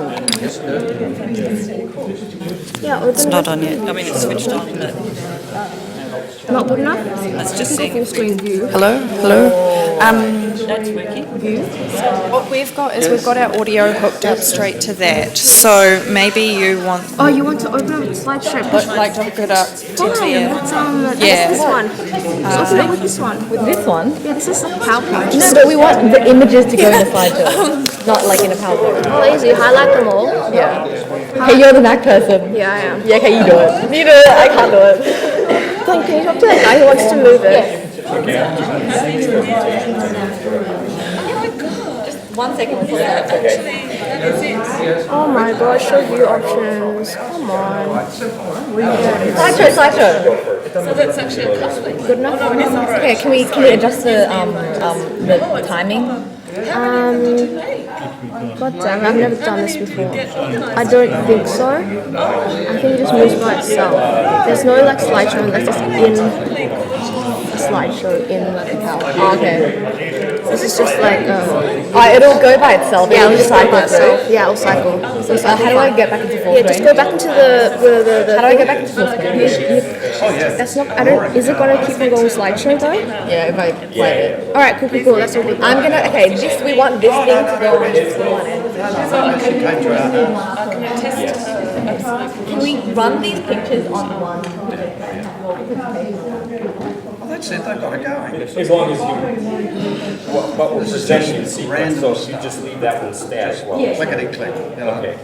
Yeah, open It's not on yet. I mean, it's switched on, but Not good enough? let's just see. Full screen view. Hello? That's working. What we've got is we've got our audio hooked up straight to that. So maybe you want Oh, you want to open up the slideshow? Push like to hook it up to Fine, there. let's Yeah. this one. Let's open it with this one. With this one? Yeah, this is PowerPoint. No, but we want the images to go in a slideshow, not like in a PowerPoint. Oh, easy. Highlight them all. Yeah. Hey, you're the Mac person. Yeah, I am. Yeah, okay, you do it. You do it. I can't do it. Can you talk to that guy who wants to move it? Just 1 second. Oh my gosh, show view options. Come on. Slideshow. So that's actually a couple. Good enough? Okay, can we adjust the timing? God damn it, I've never done this before. I don't think so. I think it just moves by itself. There's no like slideshow unless it's in a slideshow in like a PowerPoint. Oh, okay. This is just like It'll go by itself. yeah, It'll it'll just go cycle by through. itself. Yeah, it'll cycle. So How do I get back into full Yeah, just screen? go back into the How do I get back into full screen? That's not. I don't. Is it gonna keep on going slideshow though? Yeah, if I play it. All right, cool. That's what we. I'm gonna. Okay, we want this thing to go on this one. Can we run these pictures on one? That's it, they've got it going. As long as you, what we're presenting in sequence, so you just leave that one stashed while. Clickety click. Okay.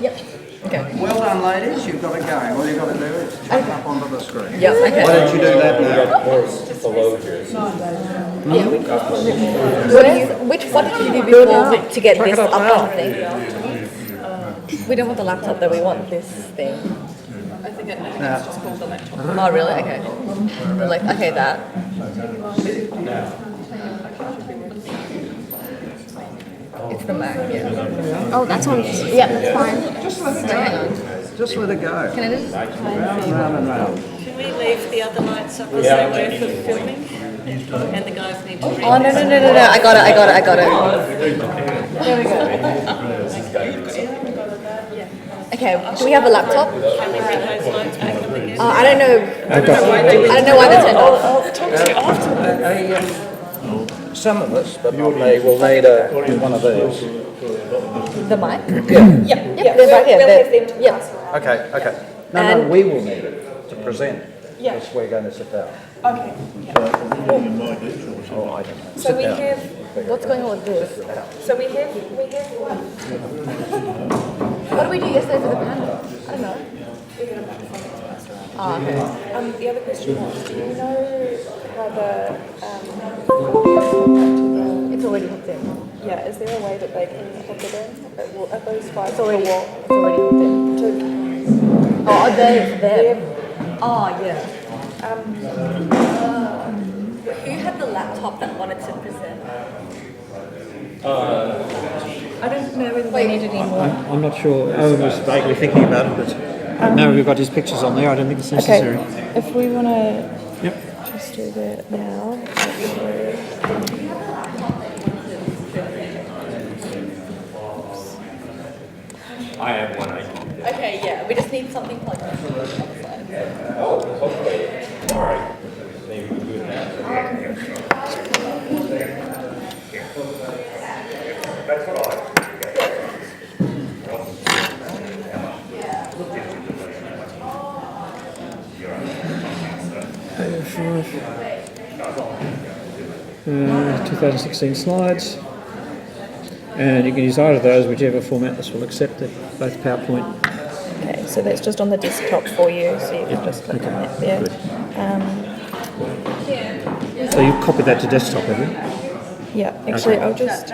Okay. Well done, ladies, you've got it going. All you've got to do is jump up onto the screen. Yep, okay. Why don't you do that We now? got more below here. What did you do before to get this up on the thing? We don't want the laptop though, we want this thing. I think it No. just called the laptop. Oh, really? Okay. Okay, that. It's the Mac, yeah. Oh, that's on. Yeah, that's fine. Just let it go. Can I just? Round and round. Can we leave the other lights up as they were for filming? And the guys need to read. Oh, no. I got it. There we go. Okay, do we have a laptop? Can we bring those lights back up again? I don't know. I don't know why they're turned off. Some of us, but not me, will need one of these. The mic? Yeah. Yep, they're back here. Yep. Okay. No, And- we will need it to present. Yes. We're going to sit down. Okay. Oh, I don't know. So Sit we down. have What's going on with this? So we have. What did we do yesterday for the panel? I don't know. Oh, okay. The other question was, do you know how the It's already hooked in. yeah, is there a way that they can hook it in? Are those five It's already what? hooked in. Oh, are they for them? Oh, yeah. Who had the laptop that wanted to present? I don't know whether they needed any more. I'm not sure. Owen was vaguely thinking about it, but now we've got his pictures on there, I don't think it's necessary. Okay, if we want to Yep. just do that now. I have one idea. Okay, yeah, we just need something plugged in. Oh, okay. All right. Maybe we do that. That's what I. 2016 slides. And you can use either of those, whichever format this will accept it, both PowerPoint. Okay, so that's just on the desktop for you, so you can just click on that there. So you've copied that to desktop, have you? Yeah, actually, I'll just.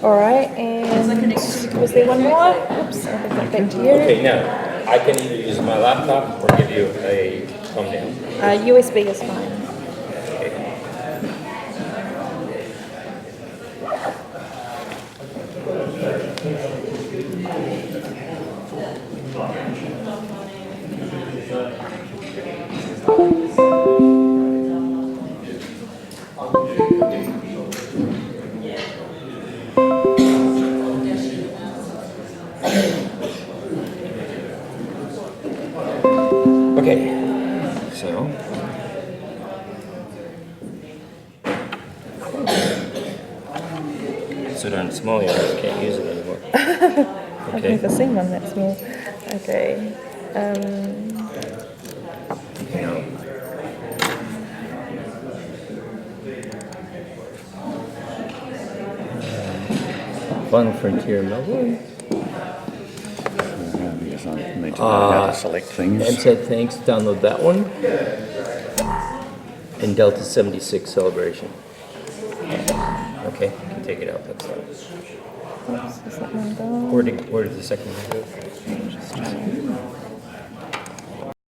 All right, and was there one more? Oops, I'll give that back to you. Okay, now I can either use my laptop or give you a thumbnail. USB is fine. Okay, so. So darn small, you just can't use it anymore. I've Okay. never seen one that small. Okay. Now, Final Frontier Melbourne. Yes, I need to know how to select things. MSET thanks, download that one. And Delta 76 celebration. Okay, you can take it out, that's fine. Oops, is that one gone? Where did the second one go?